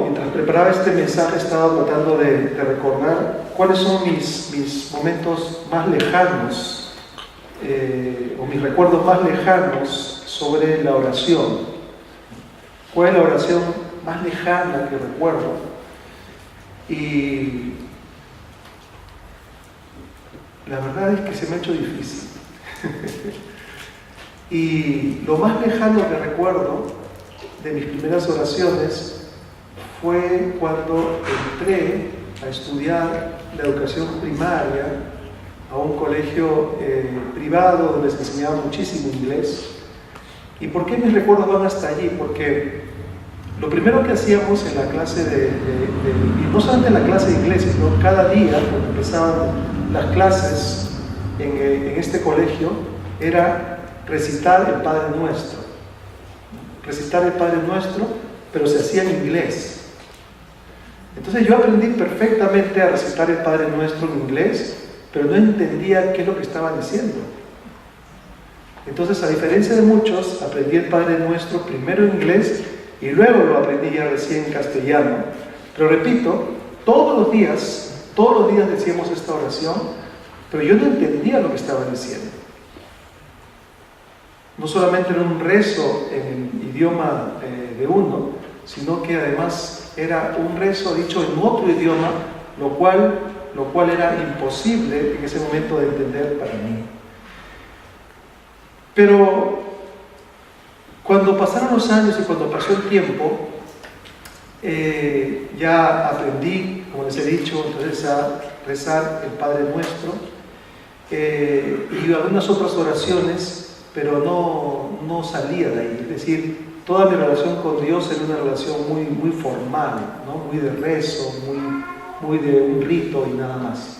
mientras preparaba este mensaje, he estado tratando de recordar cuáles son mis momentos más lejanos, o mis recuerdos más lejanos sobre la oración. ¿Cuál es la oración más lejana que recuerdo? Y la verdad es que se me ha hecho difícil. Y lo más lejano que recuerdo de mis primeras oraciones fue cuando entré a estudiar la educación primaria a un colegio privado donde se enseñaba muchísimo inglés. ¿Y por qué mis recuerdos van hasta allí? Porque lo primero que hacíamos en la clase y no solamente en la clase de inglés, sino cada día cuando empezaban las clases en este colegio, era recitar el Padre Nuestro. Recitar el Padre Nuestro, pero se hacía en inglés. Entonces yo aprendí perfectamente a recitar el Padre Nuestro en inglés, pero no entendía qué es lo que estaba diciendo. Entonces, a diferencia de muchos, aprendí el Padre Nuestro primero en inglés y luego lo aprendí ya recién en castellano. Pero repito, todos los días decíamos esta oración, pero yo no entendía lo que estaba diciendo. No solamente era un rezo en el idioma de uno, sino que además era un rezo dicho en otro idioma, lo cual era imposible en ese momento de entender para mí. Pero cuando pasaron los años y cuando pasó el tiempo, ya aprendí, como les he dicho, entonces a rezar el Padre Nuestro y algunas otras oraciones, pero no salía de ahí. Es decir, toda mi relación con Dios era una relación muy formal, ¿no? Muy de rezo, muy de un rito y nada más.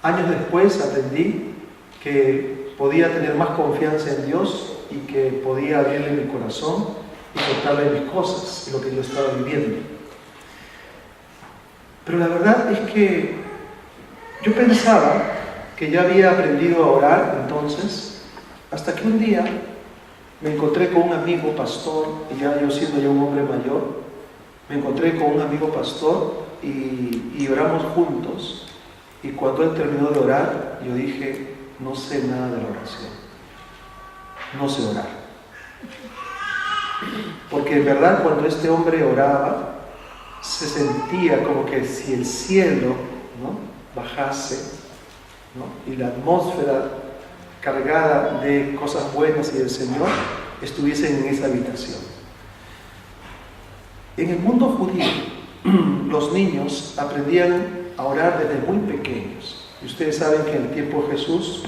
Años después aprendí que podía tener más confianza en Dios y que podía abrirle mi corazón y contarle mis cosas y lo que yo estaba viviendo. Pero la verdad es que yo pensaba que ya había aprendido a orar entonces, hasta que un día me encontré con un amigo pastor, y ya yo siendo ya un hombre mayor, me encontré con un amigo pastor y oramos juntos. Y cuando él terminó de orar, yo dije, no sé nada de la oración, no sé orar. Porque en verdad cuando este hombre oraba, se sentía como que si el cielo, ¿no?, bajase, ¿no?, y la atmósfera cargada de cosas buenas y del Señor estuviesen en esa habitación. En el mundo judío, los niños aprendían a orar desde muy pequeños. Y ustedes saben que en el tiempo de Jesús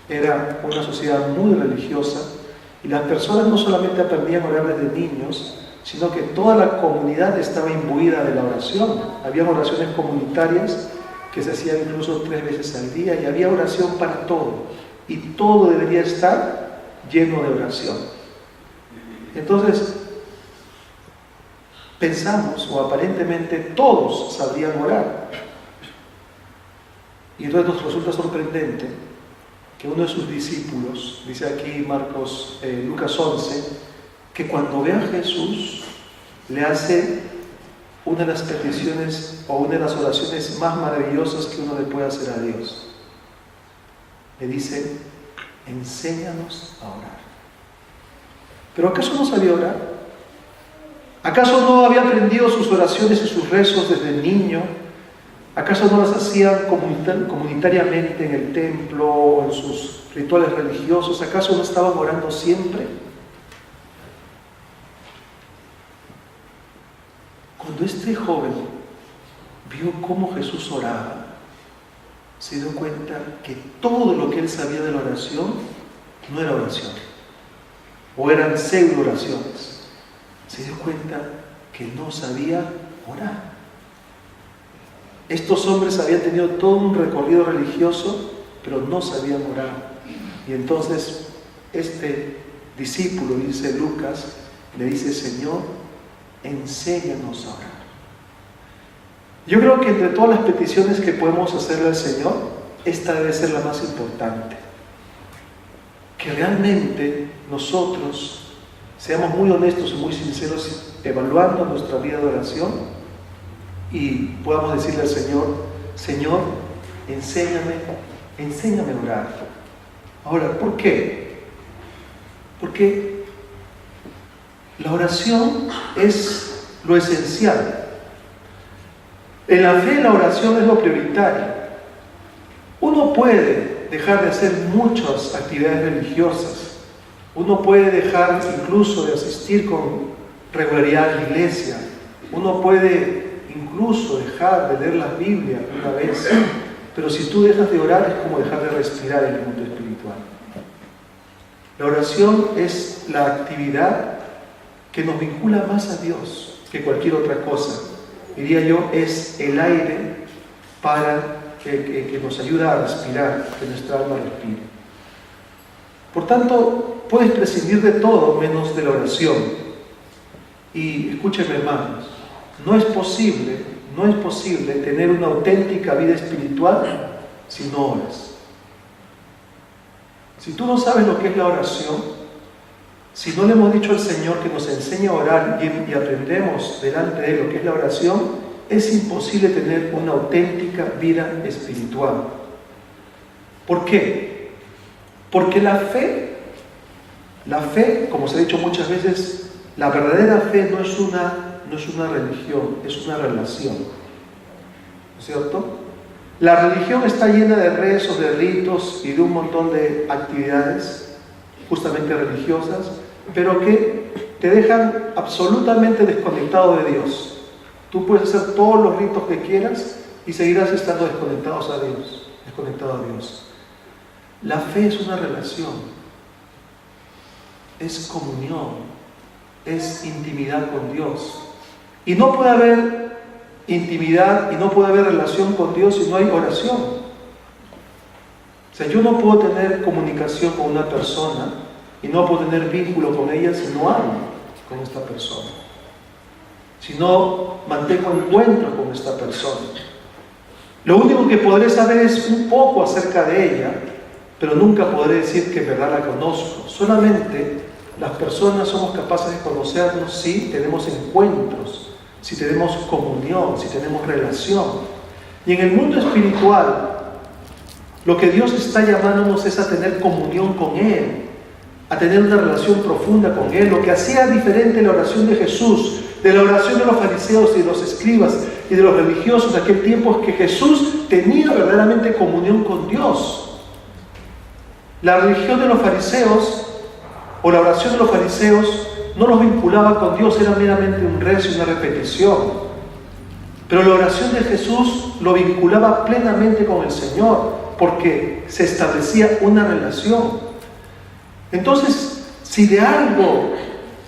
era una sociedad muy religiosa y las personas no solamente aprendían a orar desde niños, sino que toda la comunidad estaba imbuida de la oración. Había oraciones comunitarias que se hacían incluso 3 veces al día y había oración para todo. Y todo debería estar lleno de oración. Entonces, pensamos, o aparentemente todos sabrían orar. Y entonces nos resulta sorprendente que uno de sus discípulos, dice aquí Lucas 11, que cuando ve a Jesús, le hace una de las peticiones o una de las oraciones más maravillosas que uno le puede hacer a Dios. Le dice, enséñanos a orar. ¿Pero acaso no sabía orar? ¿Acaso no había aprendido sus oraciones y sus rezos desde niño? ¿Acaso no las hacían comunitariamente en el templo o en sus rituales religiosos? ¿Acaso no estaban orando siempre? Cuando este joven vio cómo Jesús oraba, se dio cuenta que todo lo que él sabía de la oración no era oración, o eran pseudo oraciones. Se dio cuenta que no sabía orar. Estos hombres habían tenido todo un recorrido religioso, pero no sabían orar. Y entonces este discípulo, dice Lucas, le dice, Señor, enséñanos a orar. Yo creo que entre todas las peticiones que podemos hacerle al Señor, esta debe ser la más importante. Que realmente nosotros Seamos muy honestos y muy sinceros evaluando nuestra vida de oración y podamos decirle al Señor: Señor, enséñame a orar. Ahora, ¿por qué? Porque la oración es lo esencial. En la fe, la oración es lo prioritario. Uno puede dejar de hacer muchas actividades religiosas. Uno puede dejar incluso de asistir con regularidad a la iglesia. Uno puede incluso dejar de leer la Biblia una vez. Pero si tú dejas de orar, es como dejar de respirar en el mundo espiritual. La oración es la actividad que nos vincula más a Dios que cualquier otra cosa. Diría yo, es el aire para que nos ayuda a respirar, que nuestra alma respire. Por tanto, puedes prescindir de todo menos de la oración. Y escúchenme, hermanos, no es posible tener una auténtica vida espiritual si no oras. Si tú no sabes lo que es la oración, si no le hemos dicho al Señor que nos enseñe a orar y aprendemos delante de Él lo que es la oración, es imposible tener una auténtica vida espiritual. ¿Por qué? Porque la fe, como se ha dicho muchas veces, la verdadera fe no es una religión, es una relación. ¿No es cierto? La religión está llena de rezos, de ritos y de un montón de actividades justamente religiosas, pero que te dejan absolutamente desconectado de Dios. Tú puedes hacer todos los ritos que quieras y seguirás estando desconectado a Dios. La fe es una relación, es comunión, es intimidad con Dios. Y no puede haber intimidad y no puede haber relación con Dios si no hay oración. O sea, yo no puedo tener comunicación con una persona y no puedo tener vínculo con ella si no amo con esta persona, si no mantengo encuentro con esta persona. Lo único que podré saber es un poco acerca de ella, pero nunca podré decir que en verdad la conozco. Solamente las personas somos capaces de conocernos si tenemos encuentros, si tenemos comunión, si tenemos relación. Y en el mundo espiritual, lo que Dios está llamándonos es a tener comunión con Él, a tener una relación profunda con Él. Lo que hacía diferente la oración de Jesús de la oración de los fariseos y de los escribas y de los religiosos de aquel tiempo es que Jesús tenía verdaderamente comunión con Dios. La religión de los fariseos o la oración de los fariseos no los vinculaba con Dios, era meramente un rezo y una repetición. Pero la oración de Jesús lo vinculaba plenamente con el Señor, porque se establecía una relación. Entonces, si de algo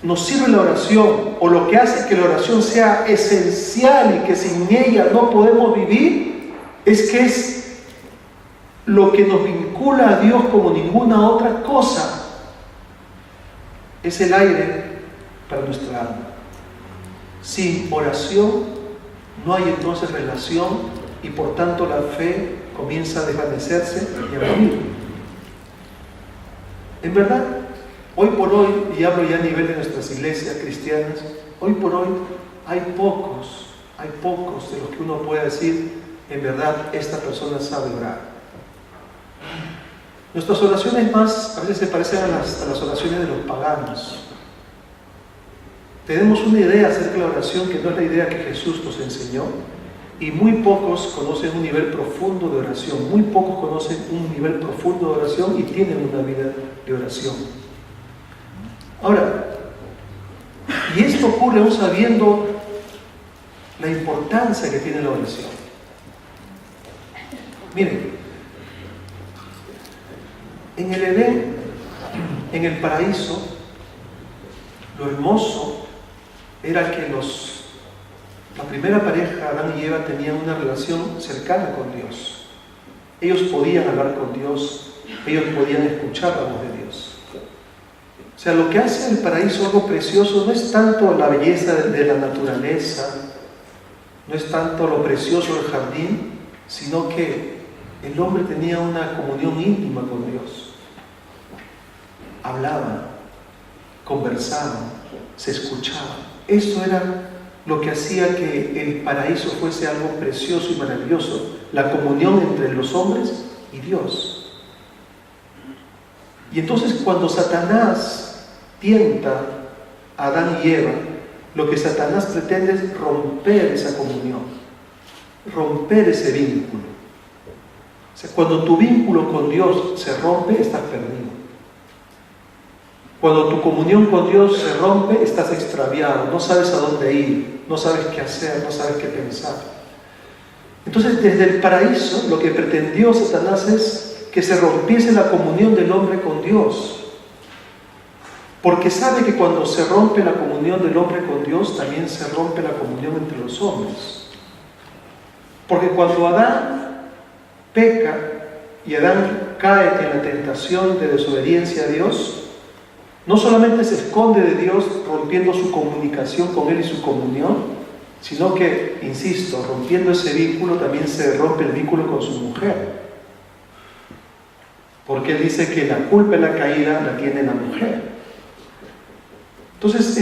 nos sirve la oración, o lo que hace que la oración sea esencial y que sin ella no podemos vivir, es que es lo que nos vincula a Dios como ninguna otra cosa. Es el aire para nuestra alma. Sin oración no hay entonces relación y por tanto la fe comienza a desvanecerse y a morir. En verdad, hoy por hoy, y hablo ya a nivel de nuestras iglesias cristianas, hoy por hoy hay pocos de los que uno pueda decir, en verdad, esta persona sabe orar. Nuestras oraciones más a veces se parecen a las oraciones de los paganos. Tenemos una idea acerca de la oración que no es la idea que Jesús nos enseñó, y muy pocos conocen un nivel profundo de oración, muy pocos conocen un nivel profundo de oración y tienen una vida de oración. Ahora, y esto ocurre aún sabiendo la importancia que tiene la oración. Miren, en el Edén, en el paraíso, lo hermoso era que la primera pareja, Adán y Eva, tenían una relación cercana con Dios. Ellos podían hablar con Dios, ellos podían escuchar la voz de Dios. O sea, lo que hace el paraíso algo precioso no es tanto la belleza de la naturaleza, no es tanto lo precioso del jardín, sino que el hombre tenía una comunión íntima con Dios. Hablaban, conversaban, se escuchaban. Eso era lo que hacía que el paraíso fuese algo precioso y maravilloso, la comunión entre los hombres y Dios. Y entonces cuando Satanás tienta a Adán y Eva, lo que Satanás pretende es romper esa comunión, romper ese vínculo. O sea, cuando tu vínculo con Dios se rompe, estás perdido. Cuando tu comunión con Dios se rompe, estás extraviado, no sabes a dónde ir, no sabes qué hacer, no sabes qué pensar. Entonces, desde el paraíso, lo que pretendió Satanás es que se rompiese la comunión del hombre con Dios. Porque sabe que cuando se rompe la comunión del hombre con Dios, también se rompe la comunión entre los hombres. Porque cuando Adán peca y Adán cae en la tentación de desobediencia a Dios, no solamente se esconde de Dios rompiendo su comunicación con Él y su comunión, sino que, insisto, rompiendo ese vínculo también se rompe el vínculo con su mujer. Porque Él dice que la culpa de la caída la tiene la mujer. Entonces,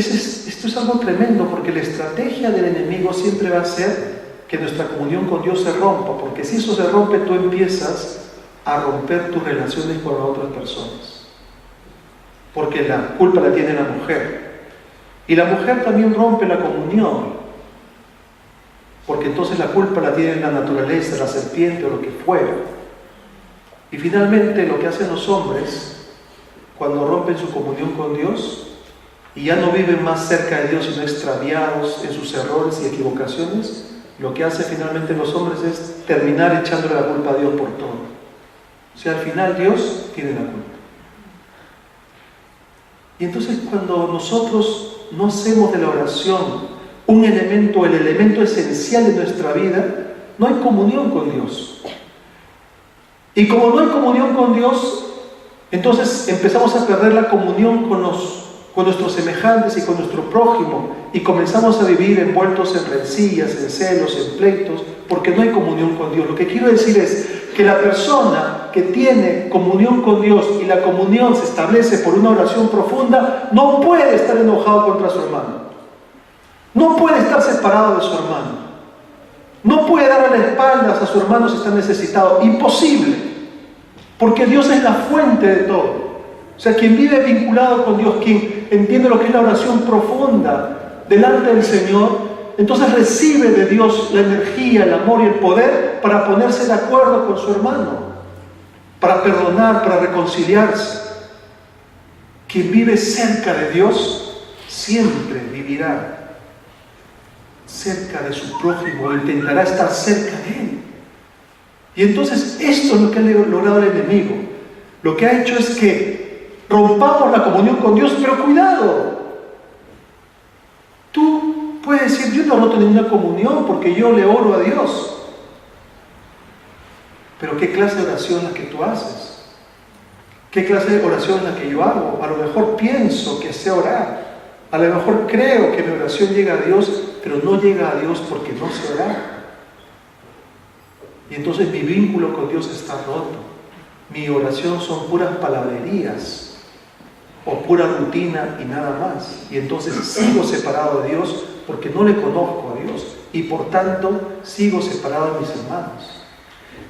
esto es algo tremendo, porque la estrategia del enemigo siempre va a ser que nuestra comunión con Dios se rompa, porque si eso se rompe, tú empiezas a romper tus relaciones con otras personas. Porque la culpa la tiene la mujer. Y la mujer también rompe la comunión, porque entonces la culpa la tiene la naturaleza, la serpiente o lo que fuera. Y finalmente lo que hacen los hombres cuando rompen su comunión con Dios y ya no viven más cerca de Dios, sino extraviados en sus errores y equivocaciones, lo que hacen finalmente los hombres es terminar echándole la culpa a Dios por todo. O sea, al final Dios tiene la culpa. Y entonces cuando nosotros no hacemos de la oración el elemento esencial de nuestra vida, no hay comunión con Dios. Y como no hay comunión con Dios, entonces empezamos a perder la comunión con nuestros semejantes y con nuestro prójimo, y comenzamos a vivir envueltos en rencillas, en celos, en pleitos, porque no hay comunión con Dios. Lo que quiero decir es que la persona que tiene comunión con Dios y la comunión se establece por una oración profunda, no puede estar enojado contra su hermano, no puede estar separado de su hermano, no puede darle la espalda a su hermano si está necesitado. Imposible, porque Dios es la fuente de todo. O sea, quien vive vinculado con Dios, quien entiende lo que es la oración profunda delante del Señor, entonces recibe de Dios la energía, el amor y el poder para ponerse de acuerdo con su hermano, para perdonar, para reconciliarse. Quien vive cerca de Dios siempre vivirá cerca de su prójimo, intentará estar cerca de él. Y entonces esto es lo que ha logrado el enemigo. Lo que ha hecho es que rompamos la comunión con Dios, pero cuidado. Tú puedes decir, yo no he roto ninguna comunión porque yo le oro a Dios. Pero ¿qué clase de oración es la que tú haces? ¿Qué clase de oración es la que yo hago? A lo mejor pienso que sé orar. A lo mejor creo que mi oración llega a Dios, pero no llega a Dios porque no sé orar. Y entonces mi vínculo con Dios está roto. Mi oración son puras palabrerías o pura rutina y nada más. Y entonces sigo separado de Dios porque no le conozco a Dios. Y por tanto sigo separado de mis hermanos.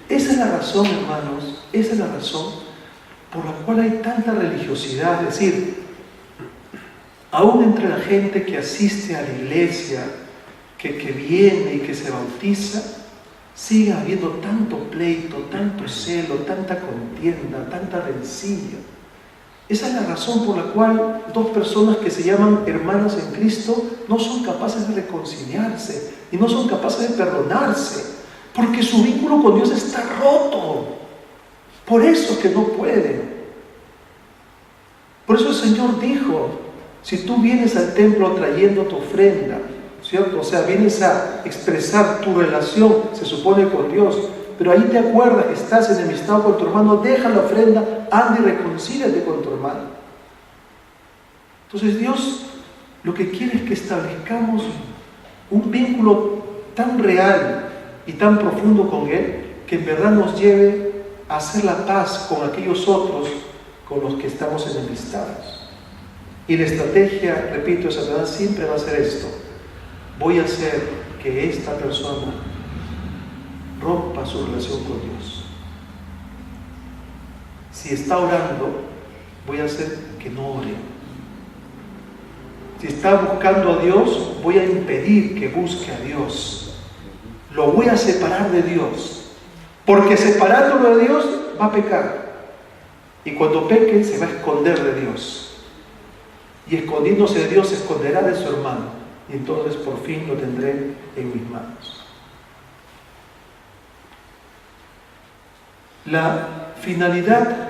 Esa es la razón, hermanos, esa es la razón por la cual hay tanta religiosidad. Es decir, aún entre la gente que asiste a la iglesia, que viene y que se bautiza, sigue habiendo tanto pleito, tanto celo, tanta contienda, tanta rencilla. Esa es la razón por la cual dos personas que se llaman hermanas en Cristo no son capaces de reconciliarse y no son capaces de perdonarse, porque su vínculo con Dios está roto. Por eso que no pueden. Por eso el Señor dijo, si tú vienes al templo trayendo tu ofrenda, ¿cierto? O sea, vienes a expresar tu relación, se supone, con Dios, pero ahí te acuerdas que estás enemistado con tu hermano, deja la ofrenda, anda y reconcíliate con tu hermano. Entonces Dios lo que quiere es que establezcamos un vínculo tan real y tan profundo con Él, que en verdad nos lleve a hacer la paz con aquellos otros con los que estamos enemistados. Y la estrategia, repito, de Satanás siempre va a ser esto. Voy a hacer que esta persona rompa su relación con Dios. Si está orando, voy a hacer que no ore. Si está buscando a Dios, voy a impedir que busque a Dios. Lo voy a separar de Dios. Porque separándolo de Dios, va a pecar. Y cuando peque, se va a esconder de Dios. Y escondiéndose de Dios, se esconderá de su hermano. Y entonces por fin lo tendré en mis manos. La finalidad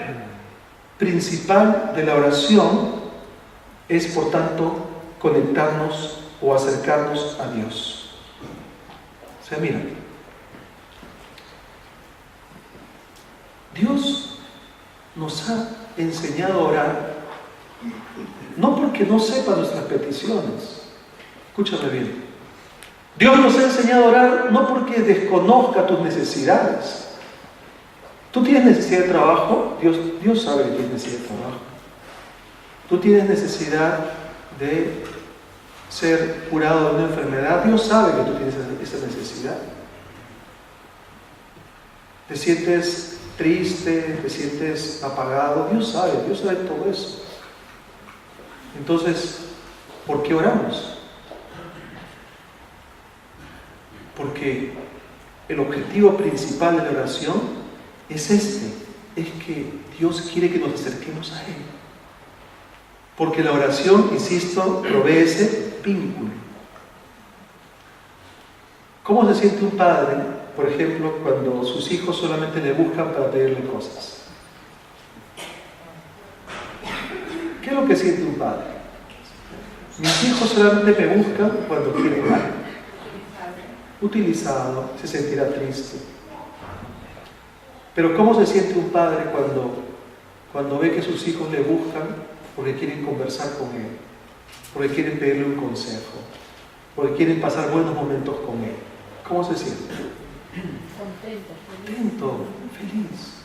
principal de la oración es, por tanto, conectarnos o acercarnos a Dios. O sea, mira, Dios nos ha enseñado a orar, no porque no sepa nuestras peticiones. Escúchame bien. Dios nos ha enseñado a orar no porque desconozca tus necesidades. Tú tienes necesidad de trabajo, Dios sabe que tienes necesidad de trabajo. Tú tienes necesidad de ser curado de una enfermedad, Dios sabe que tú tienes esa necesidad. Te sientes triste, te sientes apagado, Dios sabe todo eso. Entonces, ¿por qué oramos? Porque el objetivo principal de la oración es que Dios quiere que nos acerquemos a Él. Porque la oración, insisto, provee ese vínculo. ¿Cómo se siente un padre, por ejemplo, cuando sus hijos solamente le buscan para pedirle cosas? ¿Qué es lo que siente un padre? Mis hijos solamente me buscan cuando quieren algo. Utilizado, se sentirá triste. Pero ¿cómo se siente un padre cuando ve que sus hijos le buscan porque quieren conversar con él, porque quieren pedirle un consejo, porque quieren pasar buenos momentos con él? ¿Cómo se siente? Contento, feliz.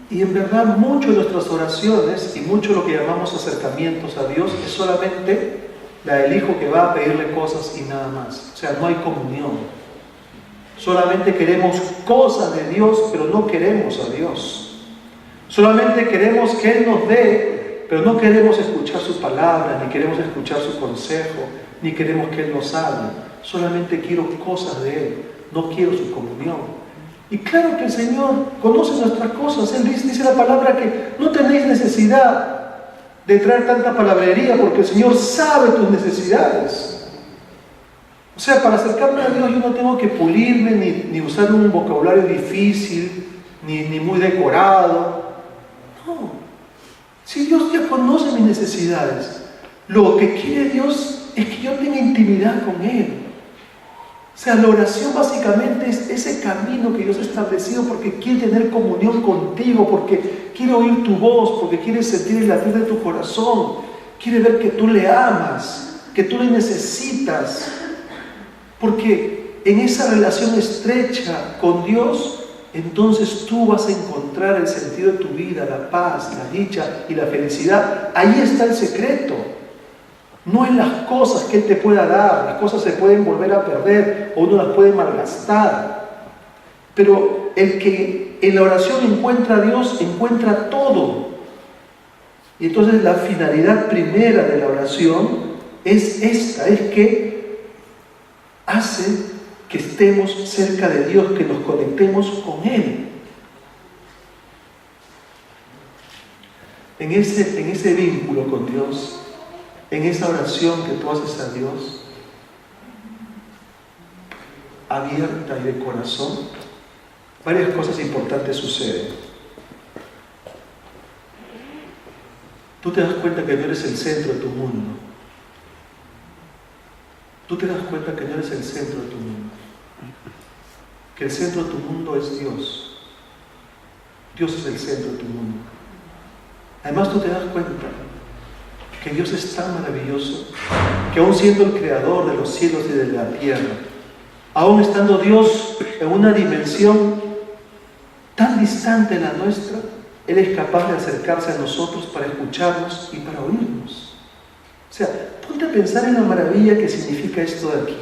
Y en verdad, mucho de nuestras oraciones y mucho de lo que llamamos acercamientos a Dios es solamente la del hijo que va a pedirle cosas y nada más. O sea, no hay comunión. Solamente queremos cosas de Dios, pero no queremos a Dios. Solamente queremos que Él nos dé, pero no queremos escuchar su palabra, ni queremos escuchar su consejo, ni queremos que Él nos hable. Solamente quiero cosas de Él, no quiero su comunión. Y claro que el Señor conoce nuestras cosas. Él dice la palabra que no tenéis necesidad de traer tanta palabrería, porque el Señor sabe tus necesidades. O sea, para acercarme a Dios yo no tengo que pulirme, ni usar un vocabulario difícil, ni muy decorado. No. Si Dios ya conoce mis necesidades, lo que quiere Dios es que yo tenga intimidad con Él. O sea, la oración básicamente es ese camino que Dios ha establecido porque quiere tener comunión contigo, porque quiere oír tu voz, porque quiere sentir el latir de tu corazón, quiere ver que tú le amas, que tú le necesitas. Porque en esa relación estrecha con Dios, entonces tú vas a encontrar el sentido de tu vida, la paz, la dicha y la felicidad. Ahí está el secreto. No en las cosas que Él te pueda dar. Las cosas se pueden volver a perder o uno las puede malgastar. Pero el que en la oración encuentra a Dios, encuentra todo. Y entonces la finalidad primera de la oración es esta, es que hace que estemos cerca de Dios, que nos conectemos con Él. En ese vínculo con Dios, en esa oración que tú haces a Dios, abierta y de corazón, varias cosas importantes suceden. Tú te das cuenta que no eres el centro de tu mundo. Tú te das cuenta que no eres el centro de tu mundo. Que el centro de tu mundo es Dios. Dios es el centro de tu mundo. Además tú te das cuenta que Dios es tan maravilloso que aún siendo el creador de los cielos y de la tierra, aún estando Dios en una dimensión tan distante de la nuestra, Él es capaz de acercarse a nosotros para escucharnos y para oírnos. O sea, ponte a pensar en la maravilla que significa esto de aquí.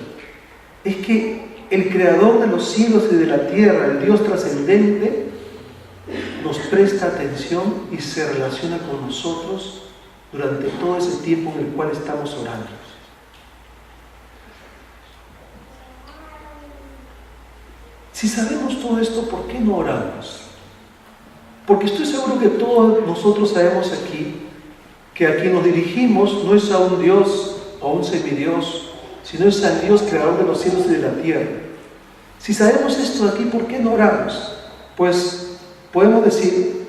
Es que el Creador de los cielos y de la tierra, el Dios trascendente, nos presta atención y se relaciona con nosotros durante todo ese tiempo en el cual estamos orando. Si sabemos todo esto, ¿por qué no oramos? Porque estoy seguro que todos nosotros sabemos aquí que a quien nos dirigimos no es a un Dios o a un semidios, sino es al Dios creador de los cielos y de la tierra. Si sabemos esto de aquí, ¿por qué no oramos? Pues podemos decir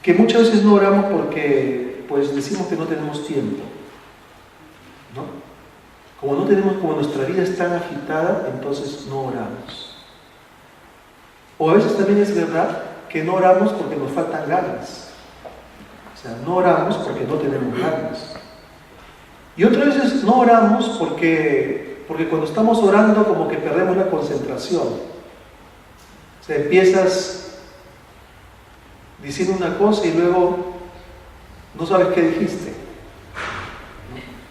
que muchas veces no oramos porque pues decimos que no tenemos tiempo, ¿no? Como nuestra vida es tan agitada, entonces no oramos. O a veces también es verdad que no oramos porque nos faltan ganas. O sea, no oramos porque no tenemos ganas. Y otras veces no oramos porque cuando estamos orando como que perdemos la concentración. O sea, empiezas diciendo una cosa y luego no sabes qué dijiste.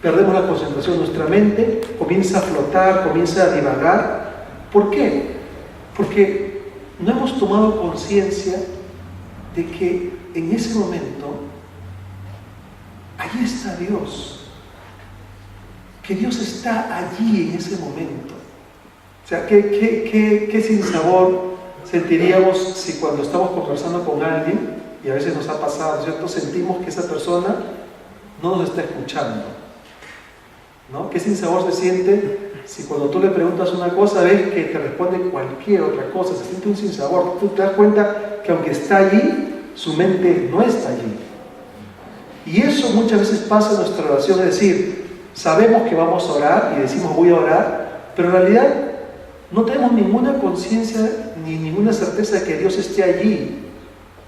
Perdemos la concentración, nuestra mente comienza a flotar, comienza a divagar. ¿Por qué? Porque no hemos tomado conciencia de que en ese momento allí está Dios. Que Dios está allí en ese momento. O sea, qué sinsabor sentiríamos si cuando estamos conversando con alguien, y a veces nos ha pasado, ¿cierto? Sentimos que esa persona no nos está escuchando, ¿no? Qué sinsabor se siente si cuando tú le preguntas una cosa, ves que te responde cualquier otra cosa, se siente un sinsabor. Tú te das cuenta que aunque está allí, su mente no está allí. Y eso muchas veces pasa en nuestra oración, es decir, sabemos que vamos a orar y decimos voy a orar, pero en realidad no tenemos ninguna conciencia ni ninguna certeza de que Dios esté allí.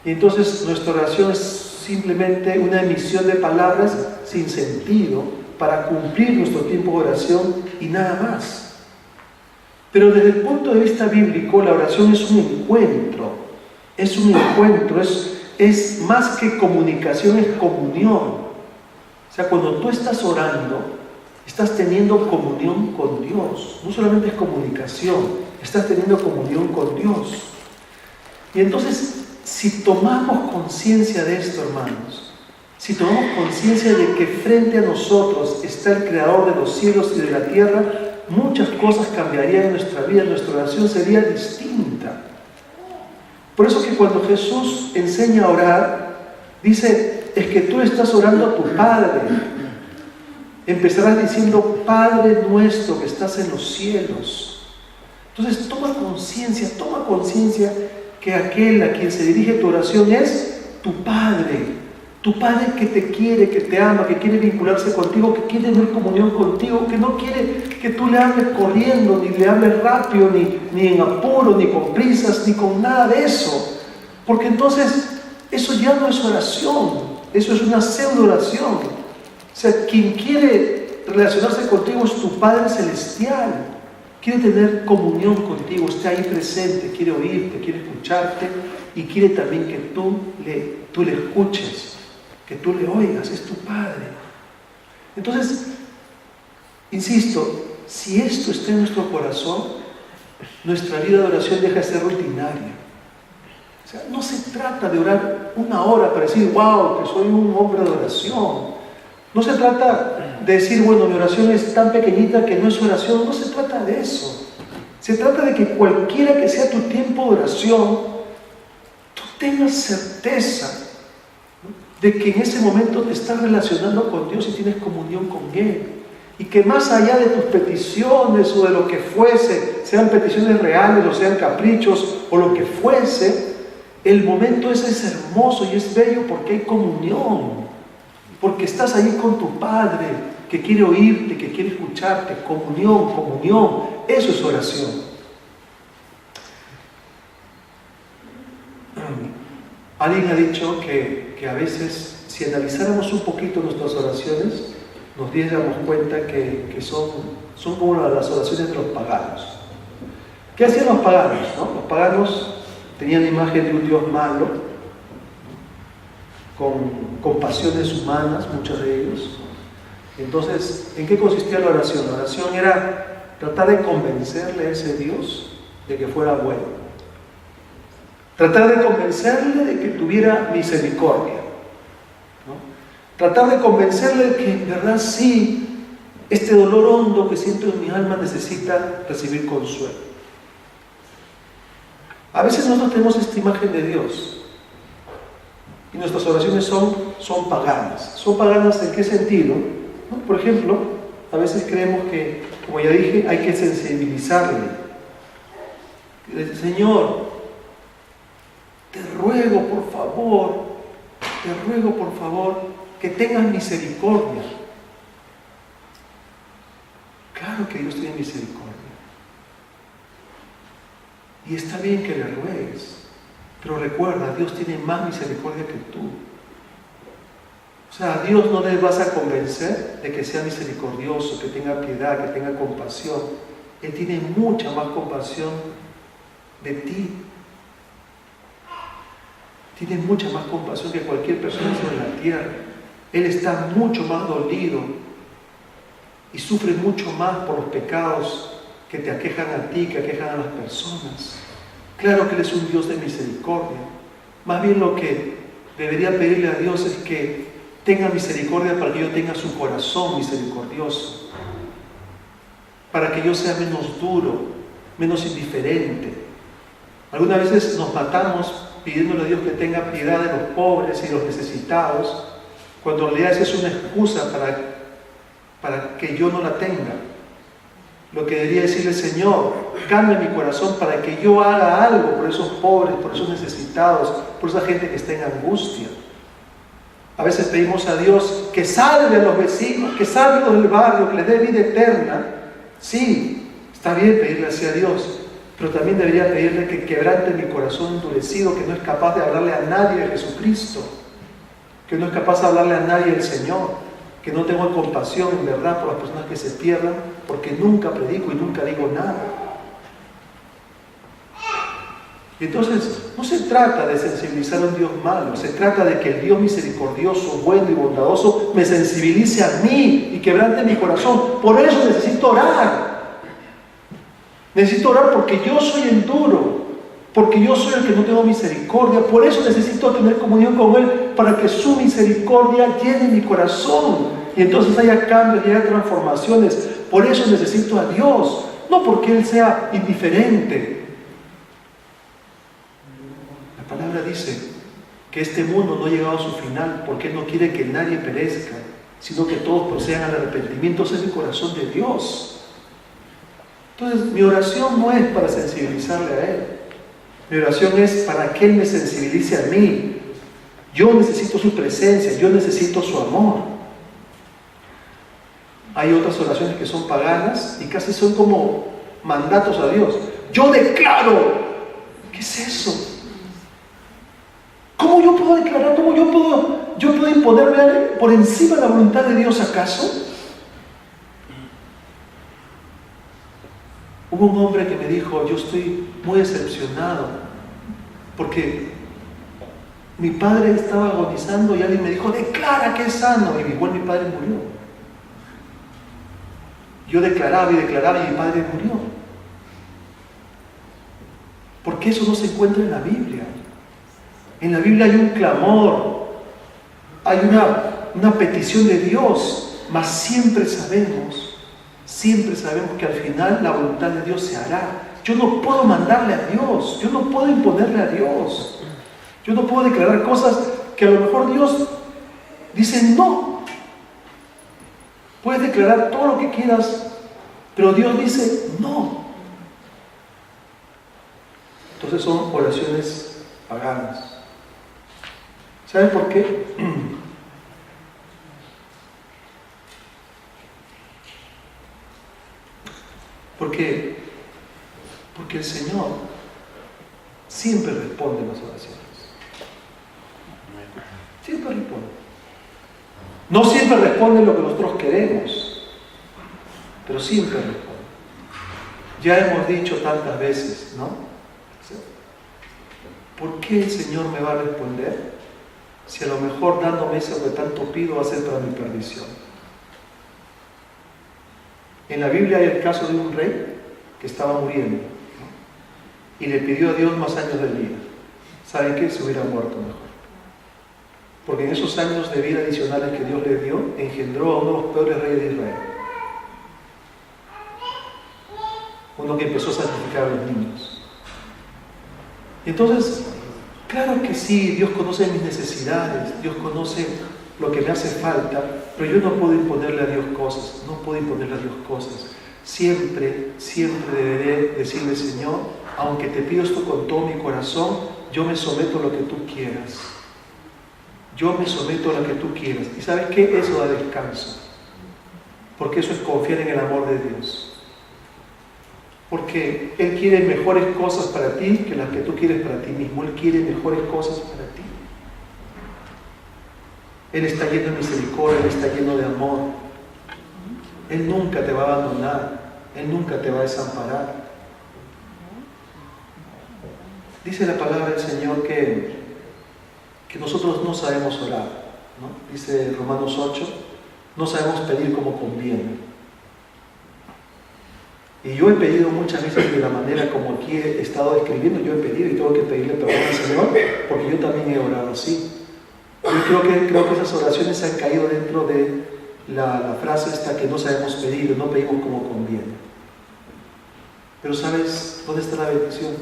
Y entonces nuestra oración es simplemente una emisión de palabras sin sentido para cumplir nuestro tiempo de oración y nada más. Pero desde el punto de vista bíblico, la oración es un encuentro. Es un encuentro, es más que comunicación, es comunión. O sea, cuando tú estás orando, estás teniendo comunión con Dios. No solamente es comunicación, estás teniendo comunión con Dios. Y entonces, si tomamos conciencia de esto, hermanos, si tomamos conciencia de que frente a nosotros está el Creador de los cielos y de la tierra, muchas cosas cambiarían en nuestra vida, nuestra oración sería distinta. Por eso que cuando Jesús enseña a orar, dice, es que tú estás orando a tu Padre. Empezarás diciendo, Padre nuestro que estás en los cielos. Entonces toma conciencia que aquel a quien se dirige tu oración es tu Padre que te quiere, que te ama, que quiere vincularse contigo, que quiere tener comunión contigo, que no quiere que tú le hables corriendo, ni le hables rápido, ni en apuro, ni con prisas, ni con nada de eso. Porque entonces eso ya no es oración, eso es una pseudo oración. O sea, quien quiere relacionarse contigo es tu Padre Celestial. Quiere tener comunión contigo, está ahí presente, quiere oírte, quiere escucharte y quiere también que tú le escuches, que tú le oigas, es tu Padre. Entonces, insisto, si esto está en nuestro corazón, nuestra vida de oración deja de ser rutinaria. O sea, no se trata de orar una hora para decir, wow, que soy un hombre de oración. No se trata de decir, bueno, mi oración es tan pequeñita que no es oración. No se trata de eso. Se trata de que cualquiera que sea tu tiempo de oración, tú tengas certeza de que en ese momento te estás relacionando con Dios y tienes comunión con Él. Y que más allá de tus peticiones o de lo que fuese, sean peticiones reales o sean caprichos o lo que fuese, el momento ese es hermoso y es bello porque hay comunión. Porque estás ahí con tu Padre que quiere oírte, que quiere escucharte. Comunión. Eso es oración. Alguien ha dicho que a veces, si analizáramos un poquito nuestras oraciones, nos diéramos cuenta que son como las oraciones de los paganos. ¿Qué hacían los paganos, no? Los paganos tenían la imagen de un Dios malo, con pasiones humanas, muchos de ellos, Entonces, ¿en qué consistía la oración? La oración era tratar de convencerle a ese Dios de que fuera bueno. Tratar de convencerle de que tuviera misericordia, ¿no? Tratar de convencerle de que en verdad sí, este dolor hondo que siento en mi alma necesita recibir consuelo. A veces nosotros tenemos esta imagen de Dios y nuestras oraciones son paganas. ¿Son paganas en qué sentido? ¿No? Por ejemplo, a veces creemos que, como ya dije, hay que sensibilizarle. Señor, te ruego por favor, que tengas misericordia. Claro que Dios tiene misericordia. Y está bien que le ruegues, pero recuerda, Dios tiene más misericordia que tú. O sea, a Dios no le vas a convencer de que sea misericordioso, que tenga piedad, que tenga compasión. Él tiene mucha más compasión de ti. Tiene mucha más compasión que cualquier persona sobre la tierra. Él está mucho más dolido y sufre mucho más por los pecados que te aquejan a ti, que aquejan a las personas. Claro que Él es un Dios de misericordia. Más bien lo que debería pedirle a Dios es que tenga misericordia para que yo tenga su corazón misericordioso, para que yo sea menos duro, menos indiferente. Algunas veces nos matamos pidiéndole a Dios que tenga piedad de los pobres y de los necesitados, cuando en realidad esa es una excusa para que yo no la tenga. Lo que debería decirle, Señor, cambia mi corazón para que yo haga algo por esos pobres, por esos necesitados, por esa gente que está en angustia. A veces pedimos a Dios que salve a los vecinos, que salve a los del barrio, que les dé vida eterna. Sí, está bien pedirle así a Dios, pero también debería pedirle que quebrante mi corazón endurecido, que no es capaz de hablarle a nadie de Jesucristo, que no es capaz de hablarle a nadie del Señor, que no tengo compasión en verdad por las personas que se pierdan, porque nunca predico y nunca digo nada. Y entonces, no se trata de sensibilizar a un Dios malo, se trata de que el Dios misericordioso, bueno y bondadoso me sensibilice a mí y quebrante mi corazón. Por eso necesito orar. Necesito orar porque yo soy el duro, porque yo soy el que no tengo misericordia. Por eso necesito tener comunión con Él, para que su misericordia llene mi corazón y entonces haya cambios y haya transformaciones. Por eso necesito a Dios, no porque Él sea indiferente. La palabra dice que este mundo no ha llegado a su final porque Él no quiere que nadie perezca, sino que todos procedan al arrepentimiento. Ese es el corazón de Dios. Entonces, mi oración no es para sensibilizarle a Él. Mi oración es para que Él me sensibilice a mí. Yo necesito su presencia, yo necesito su amor. Hay otras oraciones que son paganas y casi son como mandatos a Dios. Yo declaro. ¿Qué es eso? ¿Cómo yo puedo declarar? ¿Cómo yo puedo imponerme por encima de la voluntad de Dios acaso? Hubo un hombre que me dijo, yo estoy muy decepcionado porque mi padre estaba agonizando y alguien me dijo, declara que es sano, y igual mi padre murió. Yo declaraba y declaraba y mi padre murió. Porque eso no se encuentra en la Biblia. En la Biblia hay un clamor, hay una petición de Dios, mas siempre sabemos que al final la voluntad de Dios se hará. Yo no puedo mandarle a Dios, yo no puedo imponerle a Dios, yo no puedo declarar cosas que a lo mejor Dios dice no. Puedes declarar todo lo que quieras, pero Dios dice no. Entonces son oraciones paganas. ¿Saben por qué? Porque el Señor siempre responde las oraciones. Siempre responde. No siempre responde lo que nosotros queremos, pero siempre responde. Ya hemos dicho tantas veces, ¿no? ¿Por qué el Señor me va a responder si a lo mejor dándome eso que tanto pido va a ser para mi perdición? En la Biblia hay el caso de un rey que estaba muriendo, ¿no? Y le pidió a Dios más años de vida. ¿Saben qué? Se hubiera muerto mejor. Porque en esos años de vida adicionales que Dios le dio, engendró a uno de los peores reyes de Israel. Uno que empezó a sacrificar a los niños. Entonces, claro que sí, Dios conoce mis necesidades, Dios conoce lo que me hace falta, pero yo no puedo imponerle a Dios cosas, no puedo imponerle a Dios cosas. Siempre deberé decirle: Señor, aunque te pido esto con todo mi corazón, yo me someto a lo que tú quieras. Yo me someto a lo que tú quieras. ¿Y sabes qué? Eso da descanso. Porque eso es confiar en el amor de Dios. Porque Él quiere mejores cosas para ti que las que tú quieres para ti mismo. Él quiere mejores cosas para ti. Él está lleno de misericordia, Él está lleno de amor. Él nunca te va a abandonar, Él nunca te va a desamparar. Dice la palabra del Señor que nosotros no sabemos orar, ¿no? Dice Romanos 8, no sabemos pedir como conviene. Y yo he pedido muchas veces de la manera como aquí he estado escribiendo, yo he pedido y tengo que pedirle perdón al Señor, porque yo también he orado así. Yo creo que esas oraciones se han caído dentro de la frase esta que no sabemos pedir, no pedimos como conviene. Pero ¿sabes dónde está la bendición?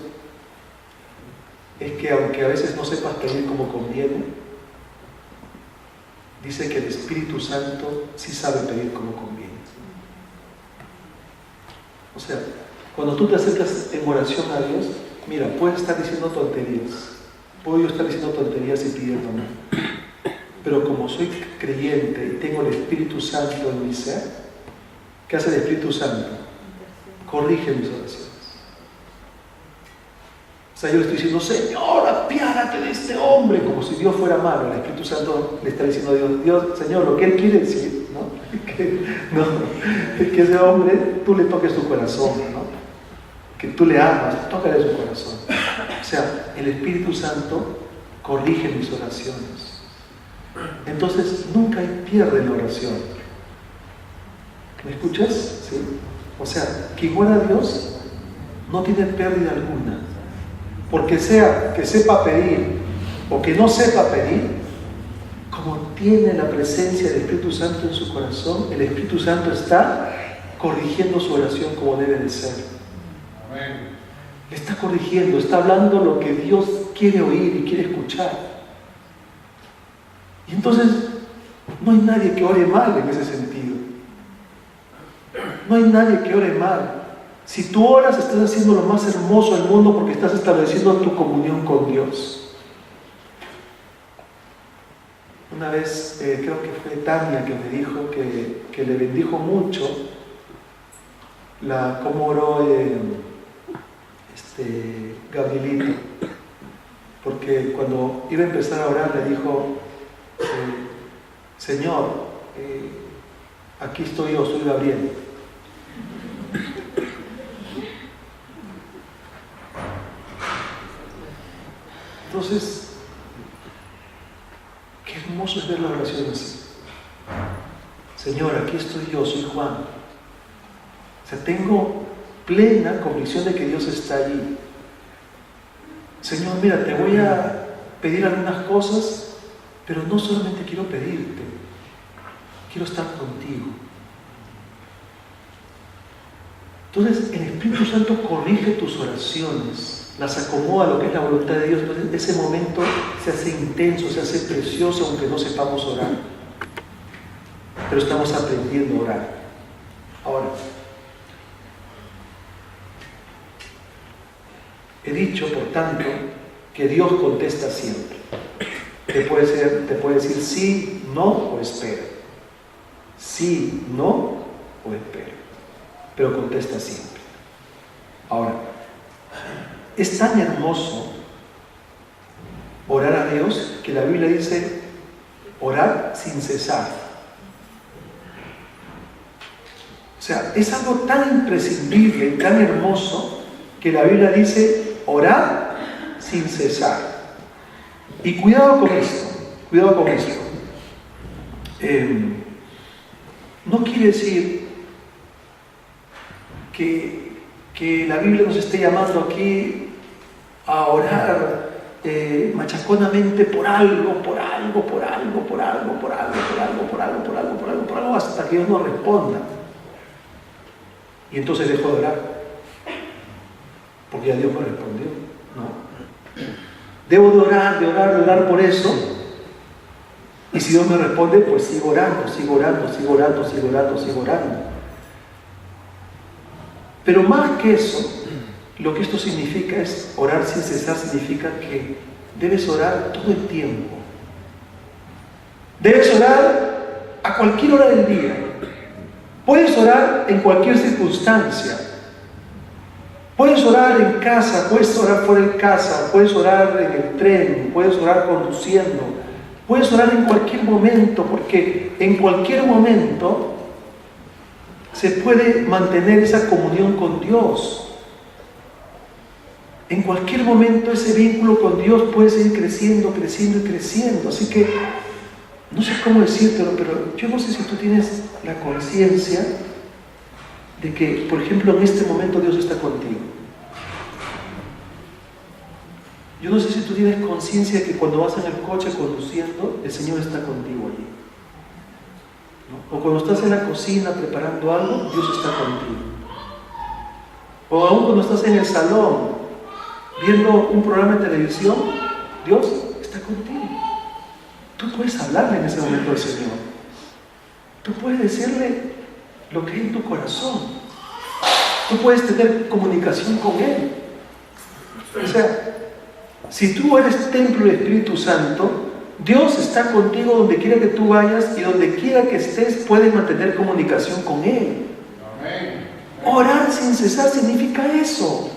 Es que aunque a veces no sepas pedir como conviene, dice que el Espíritu Santo sí sabe pedir como conviene. O sea, cuando tú te acercas en oración a Dios, mira, puedes estar diciendo tonterías, puedo yo estar diciendo tonterías y pidiendo mal, pero como soy creyente y tengo el Espíritu Santo en mi ser, ¿qué hace el Espíritu Santo? Corrige mis oraciones. O sea, yo le estoy diciendo: Señor, apiádate de este hombre, como si Dios fuera malo. El Espíritu Santo le está diciendo a Dios: Señor, lo que Él quiere decir, ¿no? Que ese hombre, tú le toques su corazón, ¿no? Que tú le amas, tócale su corazón. O sea, el Espíritu Santo corrige mis oraciones. Entonces, nunca hay pierde en la oración. ¿Me escuchas? ¿Sí? O sea, que igual a Dios no tiene pérdida alguna. Porque sea que sepa pedir o que no sepa pedir, como tiene la presencia del Espíritu Santo en su corazón, el Espíritu Santo está corrigiendo su oración como debe de ser. Amén. Le está corrigiendo, está hablando lo que Dios quiere oír y quiere escuchar. Y entonces no hay nadie que ore mal en ese sentido. No hay nadie que ore mal. Si tú oras, estás haciendo lo más hermoso del mundo porque estás estableciendo tu comunión con Dios. Una vez, creo que fue Tania que me dijo que le bendijo mucho cómo oró Gabrielito. Porque cuando iba a empezar a orar le dijo: Señor, aquí estoy yo, soy Gabriel. Entonces, qué hermoso es ver la oración así. Señor, aquí estoy yo, soy Juan. O sea, tengo plena convicción de que Dios está allí. Señor, mira, te voy a pedir algunas cosas, pero no solamente quiero pedirte, quiero estar contigo. Entonces, el Espíritu Santo corrige tus oraciones, las acomoda a lo que es la voluntad de Dios. Entonces, ese momento se hace intenso, se hace precioso, aunque no sepamos orar. Pero estamos aprendiendo a orar. Ahora, he dicho, por tanto, que Dios contesta siempre. Te puede decir sí, no o espera. Sí, no o espera. Pero contesta siempre. Ahora, es tan hermoso orar a Dios que la Biblia dice orar sin cesar. O sea, es algo tan imprescindible, tan hermoso, que la Biblia dice orar sin cesar. Y cuidado con esto, cuidado con esto. No quiere decir que la Biblia nos esté llamando aquí a orar machaconamente por algo, hasta que Dios nos responda. Y entonces dejo de orar, porque ya Dios me respondió, ¿no? Debo de orar por eso. Y si Dios me responde, pues sigo orando. Pero más que eso, lo que esto significa es, orar sin cesar significa que debes orar todo el tiempo. Debes orar a cualquier hora del día. Puedes orar en cualquier circunstancia. Puedes orar en casa, puedes orar fuera de casa, puedes orar en el tren, puedes orar conduciendo, puedes orar en cualquier momento, porque en cualquier momento se puede mantener esa comunión con Dios. En cualquier momento ese vínculo con Dios puede seguir creciendo. Así que, no sé cómo decírtelo, pero yo no sé si tú tienes la conciencia de que, por ejemplo, en este momento Dios está contigo. Yo no sé si tú tienes conciencia de que cuando vas en el coche conduciendo, el Señor está contigo allí, ¿no? O cuando estás en la cocina preparando algo, Dios está contigo. O aún cuando estás en el salón viendo un programa de televisión, Dios está contigo. Tú puedes hablarle en ese momento al Señor. Tú puedes decirle lo que hay en tu corazón. Tú puedes tener comunicación con Él. O sea, si tú eres templo del Espíritu Santo, Dios está contigo donde quiera que tú vayas, y donde quiera que estés puedes mantener comunicación con Él. Amén. Orar sin cesar significa eso.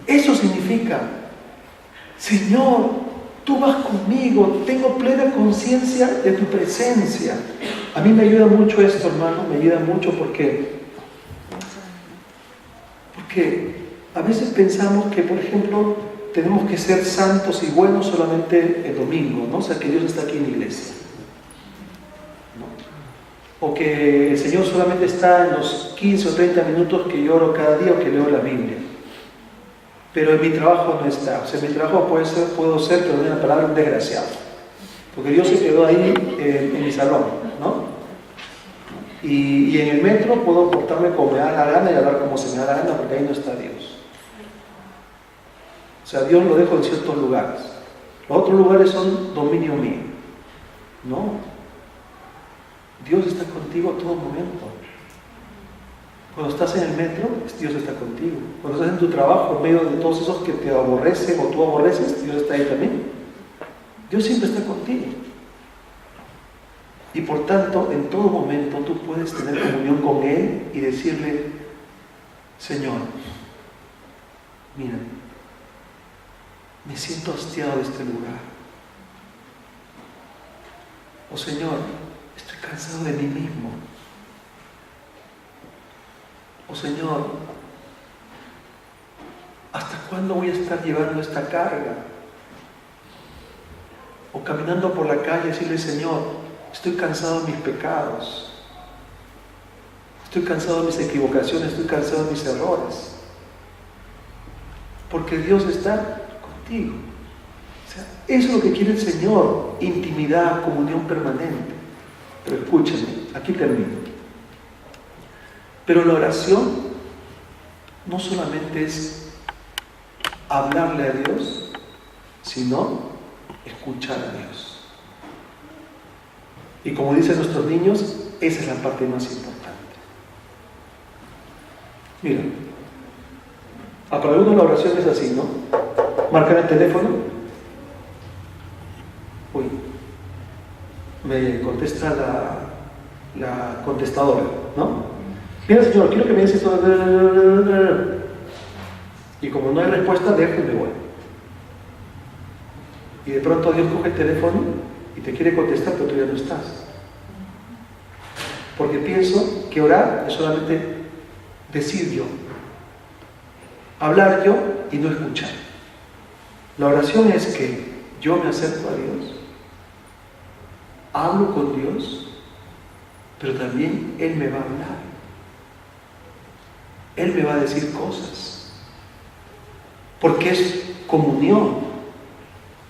Eso significa, Señor, tú vas conmigo, tengo plena conciencia de tu presencia. A mí me ayuda mucho esto, hermano, me ayuda mucho porque a veces pensamos que, por ejemplo, tenemos que ser santos y buenos solamente el domingo, ¿no? O sea, que Dios está aquí en la iglesia, ¿no? O que el Señor solamente está en los 15 o 30 minutos que yo oro cada día o que leo la Biblia. Pero en mi trabajo no está. O sea, en mi trabajo puedo ser, pero de una palabra, un desgraciado. Porque Dios se quedó ahí en mi salón, ¿no? Y en el metro puedo portarme como me da la gana y hablar como se me da la gana, porque ahí no está Dios. O sea, Dios lo dejo en ciertos lugares. Los otros lugares son dominio mío. No. Dios está contigo a todo momento. Cuando estás en el metro, Dios está contigo. Cuando estás en tu trabajo, en medio de todos esos que te aborrecen o tú aborreces, Dios está ahí también. Dios siempre está contigo. Y por tanto, en todo momento tú puedes tener comunión con Él y decirle, Señor, mira, me siento hastiado de este lugar. O Señor, estoy cansado de mí mismo. O Señor, ¿hasta cuándo voy a estar llevando esta carga? O caminando por la calle y decirle, Señor, estoy cansado de mis pecados. Estoy cansado de mis equivocaciones, estoy cansado de mis errores. Porque Dios está contigo. O sea, eso es lo que quiere el Señor, intimidad, comunión permanente. Pero escúchenme, aquí termino. Pero la oración no solamente es hablarle a Dios, sino escuchar a Dios. Y como dicen nuestros niños, esa es la parte más importante. Mira, para algunos la oración es así, ¿no? Marcan el teléfono. Uy, me contesta la contestadora, ¿no? Mira, Señor, quiero que me dices esto. Y como no hay respuesta, dejo y me voy. Y de pronto Dios coge el teléfono y te quiere contestar, pero tú ya no estás. Porque pienso que orar es solamente decir yo, hablar yo y no escuchar. La oración es que yo me acerco a Dios, hablo con Dios, pero también Él me va a hablar. Él me va a decir cosas, porque es comunión.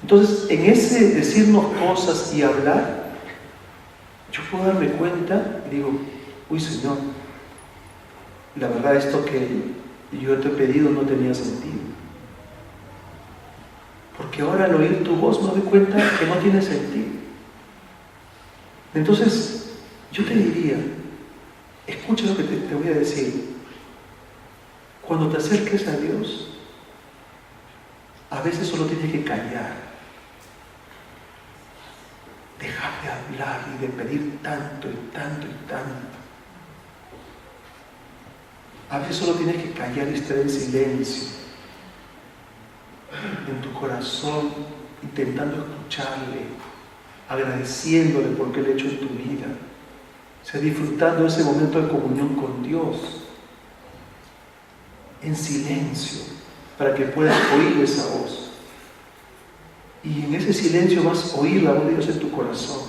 Entonces, en ese decirnos cosas y hablar, yo puedo darme cuenta y digo, uy Señor, la verdad esto que yo te he pedido no tenía sentido. Porque ahora al oír tu voz me doy cuenta que no tiene sentido. Entonces, yo te diría, escucha lo que te voy a decir. Cuando te acerques a Dios, a veces solo tienes que callar. Dejar de hablar y de pedir tanto y tanto y tanto. A veces solo tienes que callar y estar en silencio, en tu corazón, intentando escucharle, agradeciéndole por qué le ha hecho en tu vida, o sea, disfrutando ese momento de comunión con Dios, en silencio, para que puedas oír esa voz. Y en ese silencio vas a oír la voz de Dios en tu corazón.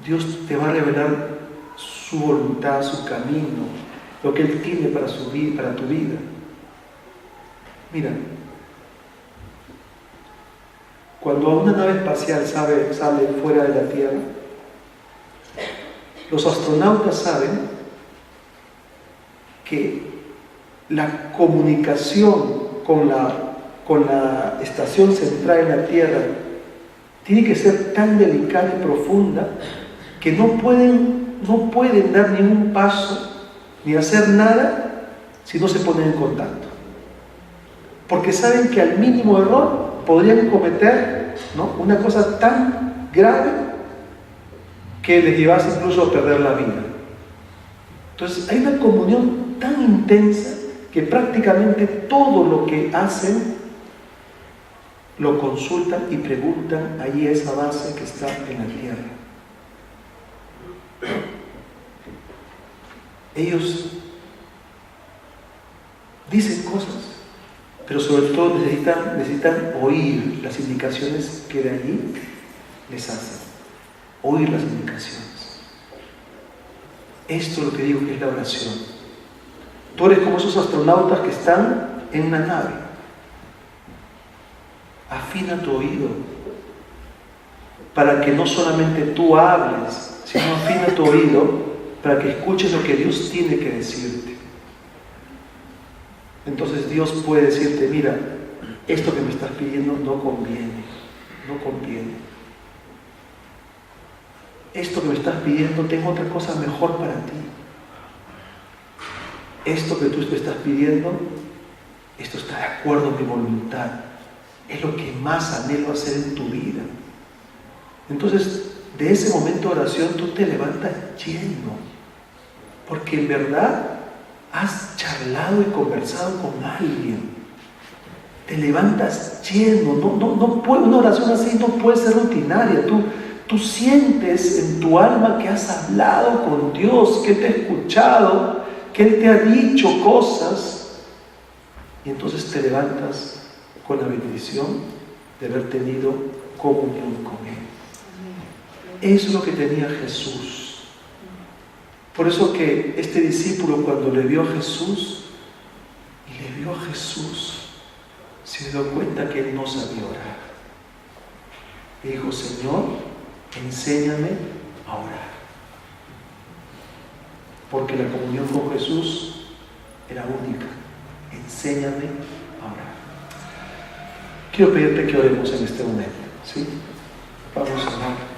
Dios te va a revelar su voluntad, su camino, lo que Él tiene para tu vida. Mira, cuando una nave espacial sale fuera de la Tierra, los astronautas saben que la comunicación con la estación central en la Tierra tiene que ser tan delicada y profunda que no pueden dar ningún paso ni hacer nada si no se ponen en contacto. Porque saben que al mínimo error podrían cometer, ¿no?, una cosa tan grave que les llevase incluso a perder la vida. Entonces hay una comunión tan intensa que prácticamente todo lo que hacen lo consultan y preguntan allí a esa base que está en la Tierra. Ellos dicen cosas, pero sobre todo necesitan oír las indicaciones que de allí les hacen. Oír las indicaciones. Esto es lo que digo que es la oración. Tú eres como esos astronautas que están en una nave. Afina tu oído para que no solamente tú hables, sino afina tu oído para que escuches lo que Dios tiene que decirte. Entonces Dios puede decirte, mira, esto que me estás pidiendo no conviene. Esto que me estás pidiendo, tengo otra cosa mejor para ti. Esto que tú me estás pidiendo, esto está de acuerdo con mi voluntad. Es lo que más anhelo hacer en tu vida. Entonces, de ese momento de oración, tú te levantas lleno. Porque en verdad has charlado y conversado con alguien. Te levantas lleno. Una oración así no puede ser rutinaria. Tú sientes en tu alma que has hablado con Dios, que Él te ha escuchado, que Él te ha dicho cosas. Y entonces te levantas con la bendición de haber tenido comunión con Él. Eso es lo que tenía Jesús. Por eso que este discípulo, cuando le vio a Jesús, se dio cuenta que él no sabía orar. Y dijo, Señor, enséñame a orar. Porque la comunión con Jesús era única. Enséñame a orar. Quiero pedirte que oremos en este momento, ¿sí? Vamos a orar.